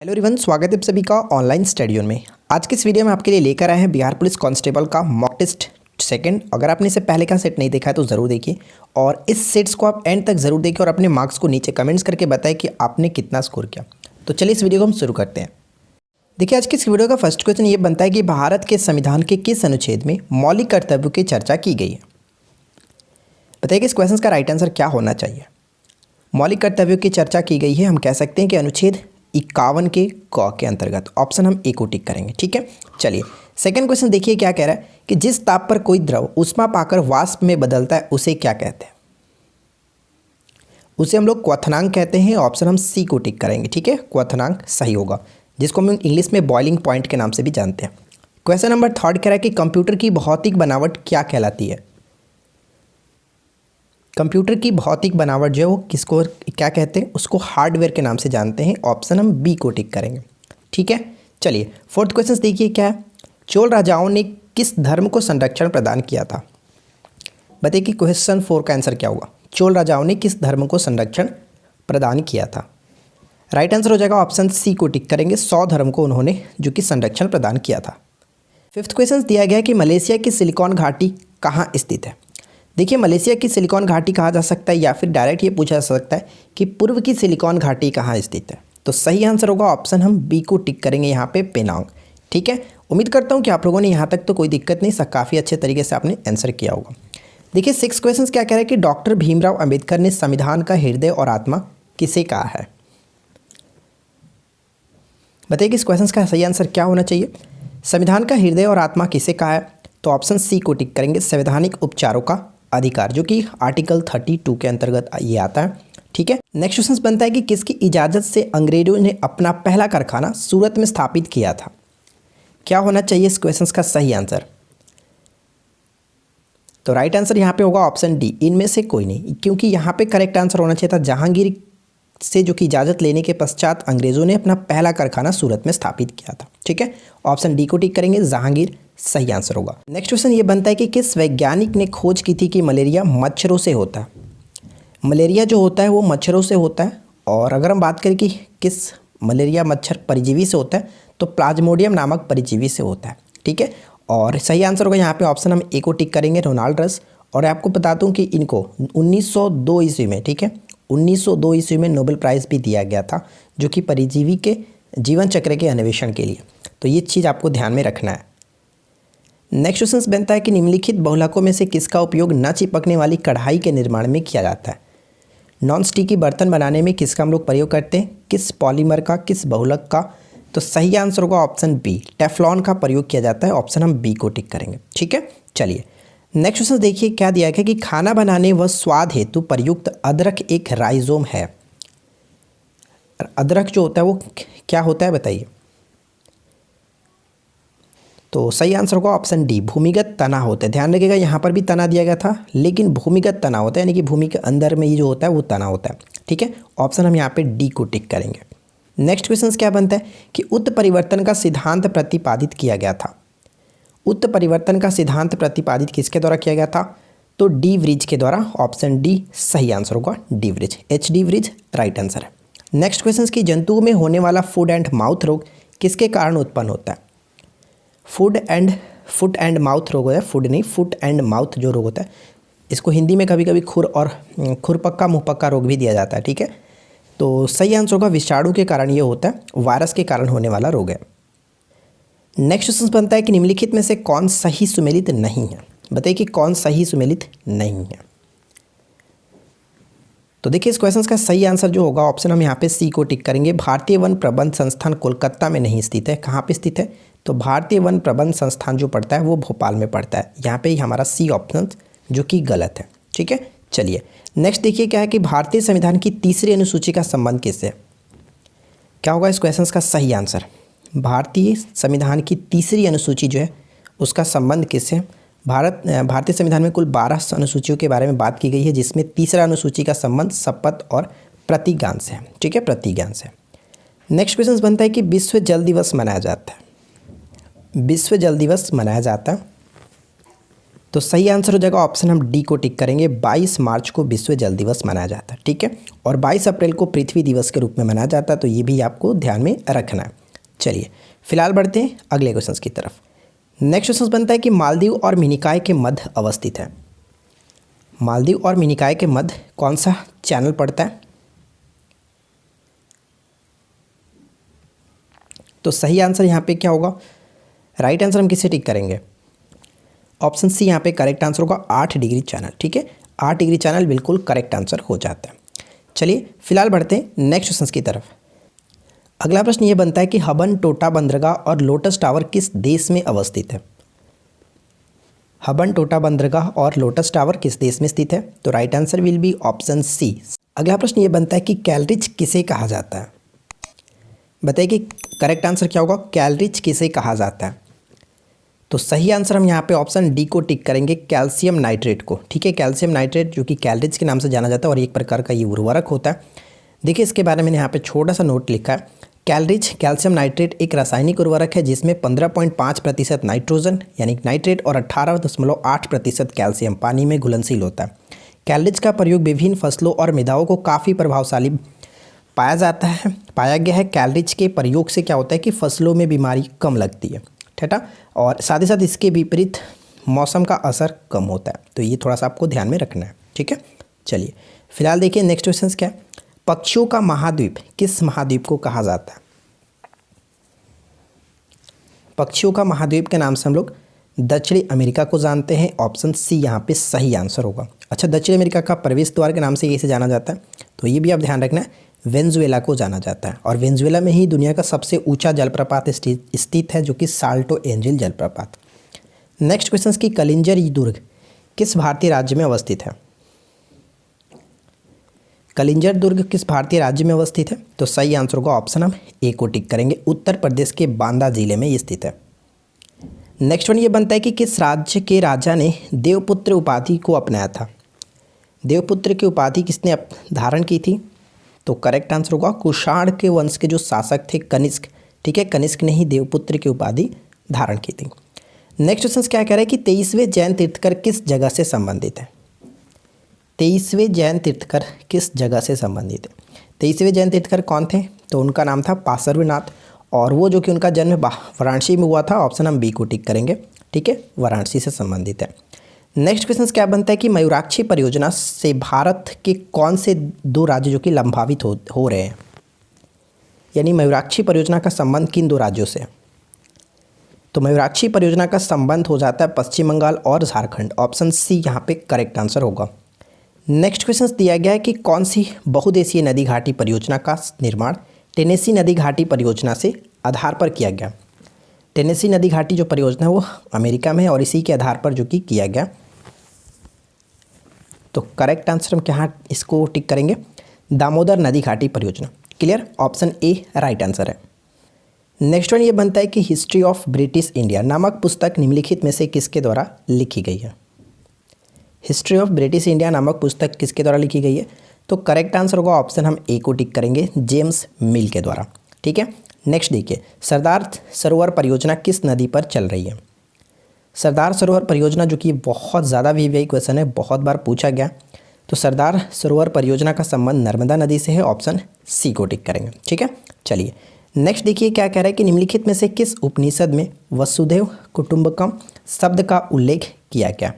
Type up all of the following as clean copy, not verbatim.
Hello everyone, स्वागत है आप सभी का ऑनलाइन स्टडी में। आज की इस वीडियो में आपके लिए लेकर आए हैं बिहार पुलिस कांस्टेबल का मॉक टेस्ट सेकंड। अगर आपने इससे पहले का सेट नहीं देखा है तो ज़रूर देखिए और इस सेट्स को आप एंड तक ज़रूर देखिए और अपने मार्क्स को नीचे कमेंट्स करके बताएं कि आपने कितना स्कोर किया। तो चलिए इस वीडियो को हम शुरू करते हैं। देखिए, आज की इस वीडियो का फर्स्ट क्वेश्चन ये बनता है कि भारत के संविधान के किस अनुच्छेद में मौलिक कर्तव्यों की चर्चा की गई है। बताइए कि इस क्वेश्चन का राइट आंसर क्या होना चाहिए। मौलिक कर्तव्यों की चर्चा की गई है, हम कह सकते हैं कि अनुच्छेद 51 के क के अंतर्गत। ऑप्शन हम ए को टिक करेंगे। ठीक है, चलिए सेकंड क्वेश्चन देखिए क्या कह रहा है कि जिस ताप पर कोई द्रव ऊष्मा पाकर वाष्प में बदलता है उसे क्या कहते हैं। उसे हम लोग क्वथनांक कहते हैं। ऑप्शन हम सी को टिक करेंगे। ठीक है, क्वथनांक सही होगा, जिसको हम इंग्लिश में बॉइलिंग पॉइंट के नाम से भी जानते हैं। क्वेश्चन नंबर थर्ड कह रहा है कि कंप्यूटर की भौतिक बनावट क्या कहलाती है। कंप्यूटर की भौतिक बनावट जो है वो किसको क्या कहते हैं, उसको हार्डवेयर के नाम से जानते हैं। ऑप्शन हम बी को टिक करेंगे। ठीक है, चलिए फोर्थ क्वेश्चन देखिए क्या है। चोल राजाओं ने किस धर्म को संरक्षण प्रदान किया था। बताइए कि क्वेश्चन 4 का आंसर क्या होगा। चोल राजाओं ने किस धर्म को संरक्षण प्रदान किया था। राइट आंसर हो जाएगा ऑप्शन सी को टिक करेंगे। 100 धर्म को उन्होंने जो कि संरक्षण प्रदान किया था। फिफ्थ क्वेश्चन दिया गया है कि मलेशिया की सिलिकॉन घाटी कहाँ स्थित है। देखिए, मलेशिया की सिलिकॉन घाटी कहा जा सकता है या फिर डायरेक्ट ये पूछा जा सकता है कि पूर्व की सिलिकॉन घाटी कहाँ स्थित है। तो सही आंसर होगा ऑप्शन हम बी को टिक करेंगे, यहाँ पे पेनांग। ठीक है, उम्मीद करता हूँ कि आप लोगों ने यहाँ तक तो कोई दिक्कत नहीं, सब काफ़ी अच्छे तरीके से आपने आंसर किया होगा। देखिए सिक्स क्वेश्चन क्या कह रहा है कि डॉक्टर भीमराव अंबेडकर ने संविधान का हृदय और आत्मा किसे कहा है। बताइए कि इस क्वेश्चन का सही आंसर क्या होना चाहिए। संविधान का हृदय और आत्मा किसे कहा है, तो ऑप्शन सी को टिक करेंगे, संवैधानिक उपचारों का अधिकार, जो कि आर्टिकल 32 के अंतर्गत ये आता है। ठीक है, नेक्स्ट क्वेश्चन बनता है कि किसकी इजाज़त से अंग्रेजों ने अपना पहला कारखाना सूरत में स्थापित किया था। क्या होना चाहिए इस क्वेश्चन का सही आंसर। तो राइट आंसर यहाँ पे होगा ऑप्शन डी, इनमें से कोई नहीं, क्योंकि यहाँ पे करेक्ट आंसर होना चाहिए था जहांगीर से जो कि इजाज़त लेने के पश्चात अंग्रेज़ों ने अपना पहला कारखाना सूरत में स्थापित किया था। ठीक है, ऑप्शन डी को टिक करेंगे, जहांगीर सही आंसर होगा। नेक्स्ट क्वेश्चन ये बनता है कि किस वैज्ञानिक ने खोज की थी कि मलेरिया मच्छरों से होता है। मलेरिया जो होता है वो मच्छरों से होता है, और अगर हम बात करें कि किस मलेरिया मच्छर परजीवी से होता है तो प्लाज्मोडियम नामक परजीवी से होता है। ठीक है, और सही आंसर होगा यहाँ पे ऑप्शन हम ए को टिक करेंगे, रोनाल्ड रस। और आपको बता दूँ कि इनको 1902 ईस्वी में, ठीक है, 1902 ईस्वी में नोबेल प्राइज़ भी दिया गया था, जो कि परजीवी के जीवन चक्र के अन्वेषण के लिए। तो ये चीज़ आपको ध्यान में रखना है। नेक्स्ट क्वेश्चन बनता है कि निम्नलिखित बहुलकों में से किसका उपयोग न चिपकने वाली कढ़ाई के निर्माण में किया जाता है। नॉन स्टिकी बर्तन बनाने में किसका हम लोग प्रयोग करते हैं, किस पॉलीमर का, किस बहुलक का। तो सही आंसर होगा ऑप्शन बी, टेफ्लॉन का प्रयोग किया जाता है। ऑप्शन हम बी को टिक करेंगे। ठीक है, चलिए नेक्स्ट क्वेश्चन देखिए क्या दिया गया कि खाना बनाने व स्वाद हेतु प्रयुक्त अदरक एक राइजोम है। अदरक जो होता है वो क्या होता है बताइए। तो सही आंसर होगा ऑप्शन डी, भूमिगत तना होता है। ध्यान रखिएगा यहाँ पर भी तना दिया गया था, लेकिन भूमिगत तना होता है, यानी कि भूमि के अंदर में ये जो होता है वो तना होता है। ठीक है, ऑप्शन हम यहाँ पे डी को टिक करेंगे। नेक्स्ट क्वेश्चन क्या बनता है कि उत्परिवर्तन का सिद्धांत प्रतिपादित किया गया था। उत्परिवर्तन का सिद्धांत प्रतिपादित किसके द्वारा किया गया था, तो डी व्रिज के द्वारा। ऑप्शन डी सही आंसर होगा, de Vries, H de Vries right answer है। नेक्स्ट क्वेश्चन की जंतुओं में होने वाला फूड एंड माउथ रोग किसके कारण उत्पन्न होता है। फुट एंड माउथ रोग होता है, फूड नहीं, फुट एंड माउथ जो रोग होता है, इसको हिंदी में कभी कभी खुरपक्का मुंहपक्का रोग भी दिया जाता है। ठीक है, तो सही आंसर होगा विषाणु के कारण ये होता है, वायरस के कारण होने वाला रोग है। नेक्स्ट क्वेश्चन बनता है कि निम्नलिखित में से कौन सही सुमेलित नहीं है। बताइए कि कौन सही सुमेलित नहीं है। तो देखिए इस क्वेश्चन का सही आंसर जो होगा ऑप्शन हम यहाँ पे सी को टिक करेंगे, भारतीय वन प्रबंध संस्थान कोलकाता में नहीं स्थित है। कहाँ पे स्थित है, तो भारतीय वन प्रबंध संस्थान जो पड़ता है वो भोपाल में पड़ता है। यहाँ पे हमारा सी ऑप्शन जो कि गलत है। ठीक है, चलिए नेक्स्ट देखिए क्या है कि भारतीय संविधान की तीसरी अनुसूची का संबंध किससे। क्या होगा इस क्वेश्चन का सही आंसर। भारतीय संविधान की तीसरी अनुसूची जो है उसका संबंध किससे। भारतीय संविधान में कुल 12 अनुसूचियों के बारे में बात की गई है, जिसमें तीसरा अनुसूची का संबंध शपथ और प्रतिज्ञान से है। ठीक है, प्रतिज्ञान से। नेक्स्ट क्वेश्चन बनता है कि विश्व जल दिवस मनाया जाता है। विश्व जल दिवस मनाया जाता है तो सही आंसर हो जाएगा ऑप्शन हम डी को टिक करेंगे। 22 मार्च को विश्व जल दिवस मनाया जाता है, ठीक है। और 22 अप्रैल को पृथ्वी दिवस के रूप में मनाया जाता है, तो ये भी आपको ध्यान में रखना है। चलिए फिलहाल बढ़ते हैं अगले क्वेश्चन की तरफ। नेक्स्ट क्वेश्चन बनता है कि मालदीव और मिनिकॉय के मध्य अवस्थित है। मालदीव और मिनिकॉय के मध्य कौन सा चैनल पड़ता है? तो सही आंसर यहाँ पे क्या होगा? राइट आंसर हम किसे टिक करेंगे? ऑप्शन सी यहाँ पे करेक्ट आंसर होगा 8 डिग्री चैनल, ठीक है। 8 डिग्री चैनल बिल्कुल करेक्ट आंसर हो जाता है। चलिए फिलहाल बढ़ते हैं नेक्स्ट क्वेश्चन की तरफ। अगला प्रश्न ये बनता है कि हबन टोटा बंदरगाह और लोटस टावर किस देश में अवस्थित है? हबन टोटा बंदरगाह और लोटस टावर किस देश में स्थित है? तो right answer will be option C. अगला प्रश्न ये बनता है कि कैलरिच किसे कहा जाता है? बताइए कि करेक्ट आंसर क्या होगा? कैलरिच किसे कहा जाता है? तो सही आंसर हम यहाँ पे ऑप्शन डी को टिक करेंगे, कैल्शियम नाइट्रेट को, ठीक है। कैल्शियम नाइट्रेट जो कि कैलरिच के नाम से जाना जाता है और एक प्रकार का ये उर्वरक होता है। देखिए इसके बारे में यहाँ पे छोटा सा नोट लिखा है। कैलरिच कैल्शियम नाइट्रेट एक रासायनिक उर्वरक है जिसमें 15.5% नाइट्रोजन यानी नाइट्रेट और 18.8% कैल्शियम पानी में घुलनशील होता है। कैलरिच का प्रयोग विभिन्न फसलों और मृदाओं को काफ़ी प्रभावशाली पाया गया है। कैलरिच के प्रयोग से क्या होता है कि फसलों में बीमारी कम लगती है, ठीक है। और साथ ही साथ इसके विपरीत मौसम का असर कम होता है। तो ये थोड़ा सा आपको ध्यान में रखना है, ठीक है। चलिए फिलहाल देखिए नेक्स्ट क्वेश्चन क्या है। पक्षियों का महाद्वीप किस महाद्वीप को कहा जाता है? पक्षियों का महाद्वीप के नाम से हम लोग दक्षिणी अमेरिका को जानते हैं। ऑप्शन सी यहाँ पे सही आंसर होगा। अच्छा, दक्षिण अमेरिका का प्रवेश द्वार के नाम से कैसे जाना जाता है? तो ये भी आप ध्यान रखना है, वेनेजुएला को जाना जाता है। और वेनेजुएला में ही दुनिया का सबसे ऊंचा जलप्रपात स्थित है जो कि साल्टो एंजल जलप्रपात। नेक्स्ट क्वेश्चन की कलिंजर दुर्ग किस भारतीय राज्य में अवस्थित है? कलिंजर दुर्ग किस भारतीय राज्य में अवस्थित है? तो सही आंसर होगा ऑप्शन हम ए को टिक करेंगे। उत्तर प्रदेश के बांदा जिले में ये स्थित है। नेक्स्ट वन ये बनता है कि किस राज्य के राजा ने देवपुत्र उपाधि को अपनाया था? देवपुत्र की उपाधि किसने धारण की थी? तो करेक्ट आंसर होगा कुषाण के वंश के जो शासक थे कनिष्क, ठीक है। कनिष्क ने ही देवपुत्र की उपाधि धारण की थी। नेक्स्ट क्वेश्चन क्या कह रहा है कि 23वें जैन तीर्थकर किस जगह से संबंधित है? 23वें जैन तीर्थकर किस जगह से संबंधित है? 23वें जैन तीर्थकर कौन थे? तो उनका नाम था पार्श्वनाथ और वो जो कि उनका जन्म वाराणसी में हुआ था। ऑप्शन हम बी को टिक करेंगे, ठीक है। वाराणसी से संबंधित है। नेक्स्ट क्वेश्चन क्या बनता है कि मयूराक्षी परियोजना से भारत के कौन से 2 राज्य जो कि लाभान्वित हो रहे हैं? यानी मयूराक्षी परियोजना का संबंध किन 2 राज्यों से? तो मयूराक्षी परियोजना का संबंध हो जाता है पश्चिम बंगाल और झारखंड। ऑप्शन सी यहाँ पे करेक्ट आंसर होगा। नेक्स्ट क्वेश्चन दिया गया है कि कौन सी बहुदेशीय नदी घाटी परियोजना का निर्माण टेनेसी नदी घाटी परियोजना से आधार पर किया गया? टेनेसी नदी घाटी जो परियोजना है वो अमेरिका में है और इसी के आधार पर जो कि किया गया। तो करेक्ट आंसर हम क्या इसको टिक करेंगे? दामोदर नदी घाटी परियोजना। Clear, option A right answer है। नेक्स्ट वन ये बनता है कि हिस्ट्री ऑफ ब्रिटिश इंडिया नामक पुस्तक निम्नलिखित में से किसके द्वारा लिखी गई है? हिस्ट्री ऑफ ब्रिटिश इंडिया नामक पुस्तक किसके द्वारा लिखी गई है? तो करेक्ट आंसर होगा ऑप्शन हम ए को टिक करेंगे, जेम्स मिल के द्वारा, ठीक है। नेक्स्ट देखिए, सरदार सरोवर परियोजना किस नदी पर चल रही है? सरदार सरोवर परियोजना जो कि बहुत ज़्यादा वीवीआई क्वेश्चन है, बहुत बार पूछा गया। तो सरदार सरोवर परियोजना का संबंध नर्मदा नदी से है। ऑप्शन सी को टिक करेंगे, ठीक है। चलिए नेक्स्ट देखिए क्या कह रहा है कि निम्नलिखित में से किस उपनिषद में वसुधैव कुटुंबकम शब्द का उल्लेख किया गया?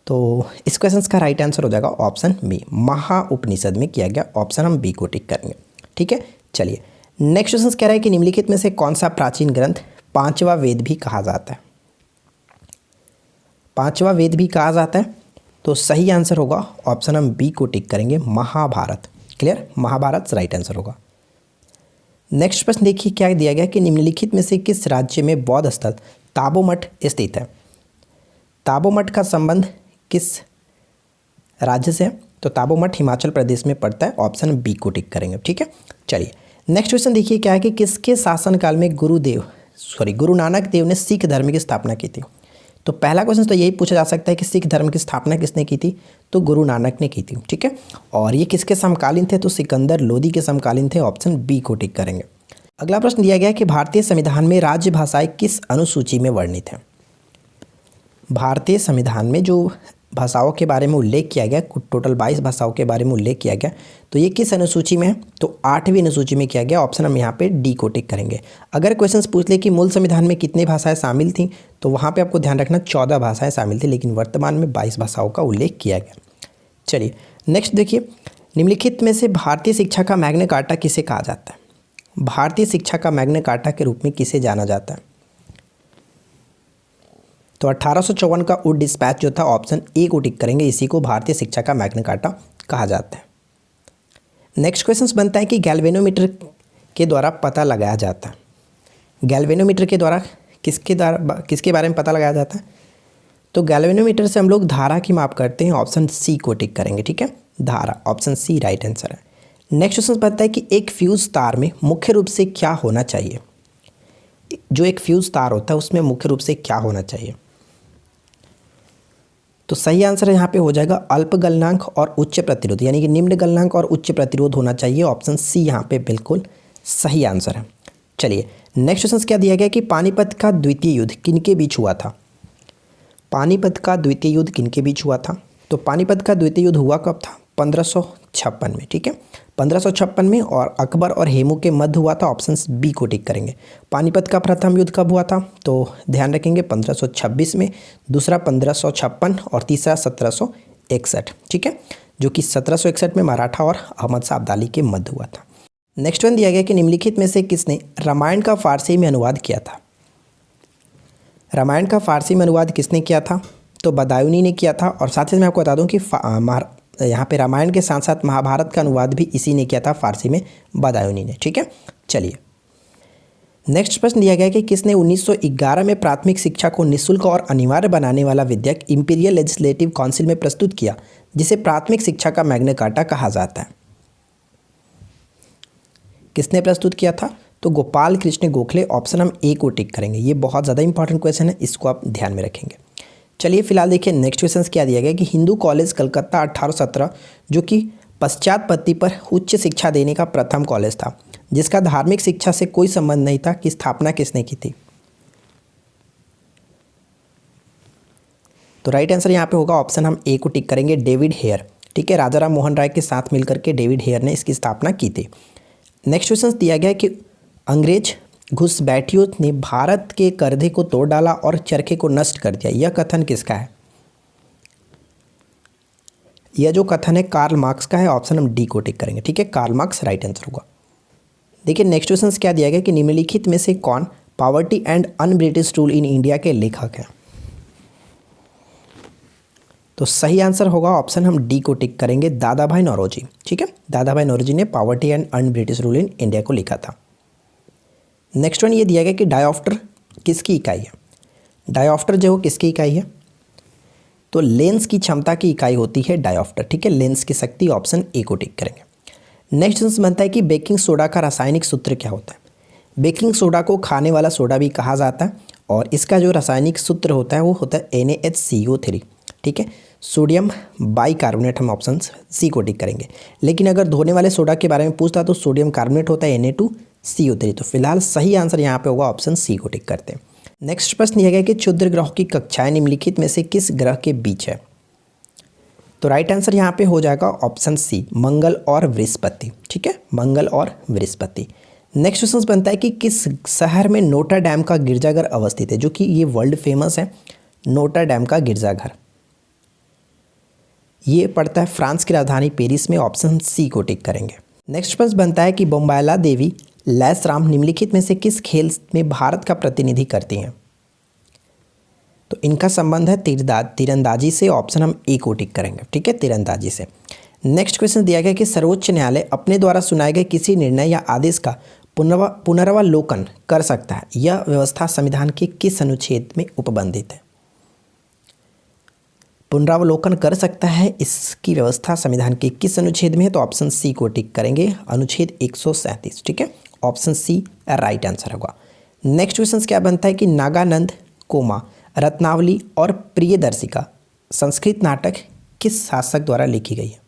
तो इस क्वेश्चन का राइट आंसर हो जाएगा ऑप्शन बी, महा उपनिषद में किया गया। ऑप्शन हम बी को टिक करेंगे, ठीक है। चलिए नेक्स्ट क्वेश्चन कह रहा है कि निम्नलिखित में से कौन सा प्राचीन ग्रंथ 5वां वेद भी कहा जाता है? 5वां वेद भी कहा जाता है। तो सही आंसर होगा ऑप्शन हम बी को टिक करेंगे, Mahabharat. Clear, Mahabharat right answer होगा। नेक्स्ट प्रश्न देखिए क्या दिया गया कि निम्नलिखित में से किस राज्य में बौद्ध स्थल ताबोमठ स्थित है? ताबोमठ का संबंध किस राज्य से है? तो ताबोमठ हिमाचल प्रदेश में पड़ता है। ऑप्शन बी को टिक करेंगे, ठीक है। चलिए नेक्स्ट क्वेश्चन देखिए क्या है कि किसके शासनकाल में गुरु नानक देव ने सिख धर्म की स्थापना की थी? तो पहला क्वेश्चन तो यही पूछा जा सकता है कि सिख धर्म की स्थापना किसने की थी? तो गुरु नानक ने की थी, ठीक है। और ये किसके समकालीन थे? तो सिकंदर लोदी के समकालीन थे। ऑप्शन बी को टिक करेंगे। अगला प्रश्न दिया गया है कि भारतीय संविधान में राज्य भाषाएं किस अनुसूची में वर्णित हैं। भारतीय संविधान में जो भाषाओं के बारे में उल्लेख किया गया, टोटल 22 भाषाओं के बारे में उल्लेख किया गया, तो ये किस अनुसूची में है, तो 8वीं अनुसूची में किया गया। ऑप्शन हम यहाँ पे डी को टिक करेंगे। अगर क्वेश्चंस पूछ ले कि मूल संविधान में कितनी भाषाएं शामिल थीं, तो वहाँ पे आपको ध्यान रखना 14 भाषाएं शामिल थी, लेकिन वर्तमान में 22 भाषाओं का उल्लेख किया गया। चलिए नेक्स्ट देखिए, निम्नलिखित में से भारतीय शिक्षा का मैग्ना कार्टा किसे कहा जाता है। भारतीय शिक्षा का मैग्ना कार्टा के रूप में किसे जाना जाता है, तो 1854 का वुड डिस्पैच जो था, ऑप्शन ए को टिक करेंगे, इसी को भारतीय शिक्षा का मैग्ना कार्टा कहा जाता है। नेक्स्ट क्वेश्चन बनता है कि गैल्वेनोमीटर के द्वारा पता लगाया जाता है। गैल्वेनोमीटर के द्वारा किसके बारे में पता लगाया जाता है, तो गैल्वेनोमीटर से हम लोग धारा की माप करते हैं। ऑप्शन सी को टिक करेंगे, ठीक है, धारा, ऑप्शन सी राइट आंसर है। नेक्स्ट क्वेश्चन बनता है कि एक फ्यूज तार में मुख्य रूप से क्या होना चाहिए। जो एक फ्यूज तार होता है उसमें मुख्य रूप से क्या होना चाहिए, तो सही आंसर यहाँ पे हो जाएगा अल्प गलनांक और उच्च प्रतिरोध, यानी कि निम्न गलनांक और उच्च प्रतिरोध होना चाहिए। ऑप्शन सी यहाँ पे बिल्कुल सही आंसर है। चलिए नेक्स्ट क्वेश्चन क्या दिया गया कि पानीपत का द्वितीय युद्ध किनके बीच हुआ था। पानीपत का द्वितीय युद्ध किनके बीच हुआ था, तो पानीपत का द्वितीय युद्ध हुआ कब था, 1556 में, ठीक है, 1556 में, और अकबर और हेमू के मध्य हुआ था। ऑप्शन बी को टिक करेंगे। पानीपत का प्रथम युद्ध कब हुआ था, तो ध्यान रखेंगे 1526 में, दूसरा 1556 और तीसरा 1761, ठीक है, जो कि 1761 में मराठा और अहमद शाह अब्दाली के मध्य हुआ था। नेक्स्ट वन दिया गया कि निम्नलिखित में से किसने रामायण का फारसी में अनुवाद किया था। रामायण का फारसी में अनुवाद किसने किया था, तो बदायूनी ने किया था। और साथ ही मैं आपको बता दूं कि यहाँ पे रामायण के साथ साथ महाभारत का अनुवाद भी इसी ने किया था फारसी में, बदायूनी ने, ठीक है। चलिए नेक्स्ट प्रश्न दिया गया कि किसने 1911 में प्राथमिक शिक्षा को निःशुल्क और अनिवार्य बनाने वाला विधेयक इंपीरियल लेजिस्लेटिव काउंसिल में प्रस्तुत किया, जिसे प्राथमिक शिक्षा का मैग्ना कार्टा कहा जाता है। किसने प्रस्तुत किया था, तो गोपाल कृष्ण गोखले। ऑप्शन हम ए को टिक करेंगे। ये बहुत ज़्यादा इंपॉर्टेंट क्वेश्चन है, इसको आप ध्यान में रखेंगे। चलिए फिलहाल देखिए नेक्स्ट क्वेश्चन क्या दिया गया कि हिंदू कॉलेज कलकत्ता 1817 जो कि पश्चात पद्धति पर उच्च शिक्षा देने का प्रथम कॉलेज था, जिसका धार्मिक शिक्षा से कोई संबंध नहीं था, की स्थापना किसने की थी, तो राइट आंसर यहाँ पे होगा ऑप्शन हम ए को टिक करेंगे, डेविड हेयर, ठीक है, राजा राम मोहन राय के साथ मिलकर के डेविड हेयर ने इसकी स्थापना की थी। नेक्स्ट क्वेश्चन दिया गया कि अंग्रेज घुसपैठियों ने भारत के करधे को तोड़ डाला और चरखे को नष्ट कर दिया, यह कथन किसका है। यह जो कथन है कार्ल मार्क्स का है। ऑप्शन हम डी को टिक करेंगे, ठीक है, कार्ल मार्क्स राइट आंसर होगा। देखिए नेक्स्ट क्वेश्चन क्या दिया गया कि निम्नलिखित में से कौन poverty and un British rule in India के लेखक हैं, तो सही आंसर होगा ऑप्शन हम डी को टिक करेंगे, दादा भाई नौरोजी, ठीक है, दादा भाई नौरोजी ने poverty and un British rule in India को लिखा था। नेक्स्ट वन ये दिया गया कि डायोप्टर किसकी इकाई है। डायोप्टर जो किसकी इकाई है, तो लेंस की क्षमता की इकाई होती है डायोप्टर, ठीक है, लेंस की शक्ति। ऑप्शन ए को टिक करेंगे। नेक्स्ट क्वेश्चन बनता है कि बेकिंग सोडा का रासायनिक सूत्र क्या होता है। बेकिंग सोडा को खाने वाला सोडा भी कहा जाता है, और इसका जो रासायनिक सूत्र होता है वो होता है NaHCO3, ठीक है, सोडियम बाइकार्बोनेट। हम ऑप्शन सी को टिक करेंगे। लेकिन अगर धोने वाले सोडा के बारे में पूछता तो सोडियम कार्बोनेट होता है Na2CO3, तो फिलहाल सही आंसर यहाँ पे होगा, ऑप्शन सी को टिक करते हैं। नेक्स्ट प्रश्न यह है कि क्षुद्र ग्रहों की कक्षाएं निम्नलिखित में से किस ग्रह के बीच है, तो राइट आंसर यहाँ पे हो जाएगा ऑप्शन सी, मंगल और बृहस्पति, ठीक है, मंगल और बृहस्पति। नेक्स्ट क्वेश्चन बनता है कि किस शहर में नोटर डैम का गिरजाघर अवस्थित है, जो कि ये वर्ल्ड फेमस है, नोटर डैम का गिरजाघर। ये पड़ता है फ्रांस की राजधानी पेरिस में। ऑप्शन सी को टिक करेंगे। नेक्स्ट प्रश्न बनता है कि बोम्बायला देवी लैसराम निम्नलिखित में से किस खेल में भारत का प्रतिनिधि करती हैं, तो इनका संबंध है तीरंदाजी से। ऑप्शन हम ए को टिक करेंगे, ठीक है, तीरंदाजी से। नेक्स्ट क्वेश्चन दिया गया कि सर्वोच्च न्यायालय अपने द्वारा सुनाए गए किसी निर्णय या आदेश का पुनरावलोकन कर सकता है, यह व्यवस्था संविधान के किस अनुच्छेद में उपबंधित है। पुनरावलोकन कर सकता है, इसकी व्यवस्था संविधान के किस अनुच्छेद में है, तो ऑप्शन सी को टिक करेंगे, अनुच्छेद 137, ठीक है, ऑप्शन सी राइट आंसर होगा। नेक्स्ट क्वेश्चन क्या बनता है कि नागानंद कोमा रत्नावली और प्रियदर्शिका संस्कृत नाटक किस शासक द्वारा लिखी गई है।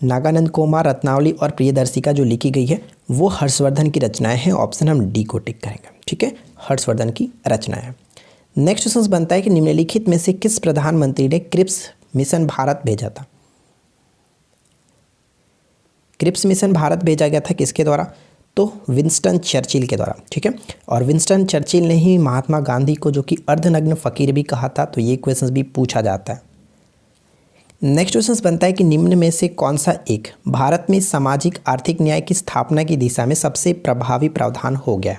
नागानंद कुमार, रत्नावली और प्रियदर्शिका जो लिखी गई है वो हर्षवर्धन की रचनाएं हैं। ऑप्शन हम डी को टिक करेंगे। ठीक है, हर्षवर्धन की रचनाएं हैं। नेक्स्ट क्वेश्चन बनता है कि निम्नलिखित में से किस प्रधानमंत्री ने क्रिप्स मिशन भारत भेजा था? क्रिप्स मिशन भारत भेजा गया था किसके द्वारा? तो विंस्टन चर्चिल के द्वारा। ठीक है, और विंस्टन चर्चिल ने ही महात्मा गांधी को जो कि अर्धनग्न फकीर भी कहा था, तो ये क्वेश्चन भी पूछा जाता है। नेक्स्ट क्वेश्चन बनता है कि निम्न में से कौन सा एक भारत में सामाजिक आर्थिक न्याय की स्थापना की दिशा में सबसे प्रभावी प्रावधान हो गया?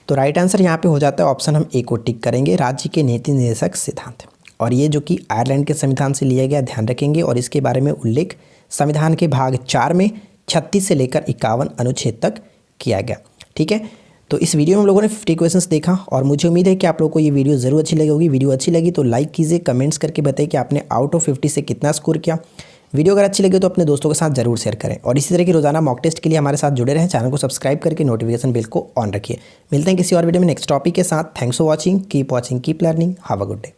तो राइट आंसर यहाँ पे हो जाता है ऑप्शन हम ए को टिक करेंगे, राज्य के नीति निर्देशक सिद्धांत। और ये जो कि आयरलैंड के संविधान से लिया गया, ध्यान रखेंगे। और इसके बारे में उल्लेख संविधान के भाग 4 में 36 से लेकर 51 अनुच्छेद तक किया गया। ठीक है, तो इस वीडियो में हम लोगों ने 50 क्वेश्चंस देखा और मुझे उम्मीद है कि आप लोगों को ये वीडियो ज़रूर अच्छी लगी होगी। वीडियो अच्छी लगी तो लाइक कीजिए, कमेंट्स करके बताइए कि आपने आउट ऑफ 50 से कितना स्कोर किया। वीडियो अगर अच्छी लगी तो अपने दोस्तों के साथ जरूर शेयर करें और इसी तरह की रोजाना मॉक टेस्ट के लिए हमारे साथ जुड़े रहें। चैनल को सब्सक्राइब करके नोटिफिकेशन बेल को ऑन रखिए। मिलते हैं किसी और वीडियो में नेक्स्ट टॉपिक के साथ। Thanks for watching, keep learning, have a good day.